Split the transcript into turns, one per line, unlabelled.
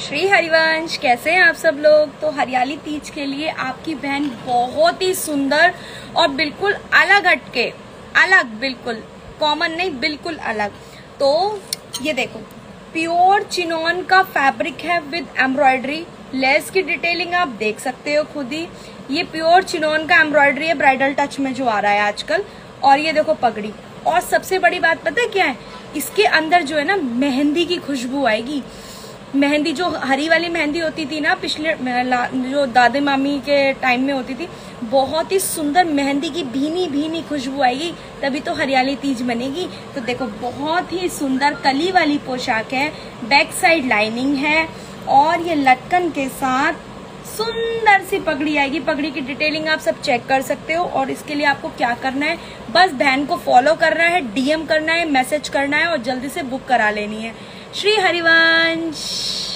श्री हरिवंश, कैसे हैं आप सब लोग। तो हरियाली तीज के लिए आपकी बहन बहुत ही सुंदर और बिल्कुल अलग हटके, अलग, बिल्कुल कॉमन नहीं, बिल्कुल अलग। तो ये देखो, प्योर चिनॉन का फैब्रिक है विद एम्ब्रॉयडरी। लेस की डिटेलिंग आप देख सकते हो खुद ही। ये प्योर चिनॉन का एम्ब्रॉयडरी है, ब्राइडल टच में जो आ रहा है आजकल। और ये देखो पगड़ी। और सबसे बड़ी बात पता है क्या है, इसके अंदर जो है ना मेहंदी की खुशबू आएगी। मेहंदी जो हरी वाली मेहंदी होती थी ना, पिछले जो दादी मामी के टाइम में होती थी, बहुत ही सुंदर मेहंदी की भीनी भीनी खुशबू आएगी, तभी तो हरियाली तीज बनेगी। तो देखो बहुत ही सुंदर कली वाली पोशाक है, बैक साइड लाइनिंग है और ये लटकन के साथ सुंदर सी पगड़ी आएगी। पगड़ी की डिटेलिंग आप सब चेक कर सकते हो। और इसके लिए आपको क्या करना है, बस बहन को फॉलो करना है, डीएम करना है, मैसेज करना है और जल्दी से बुक करा लेनी है। श्री हरिवंश।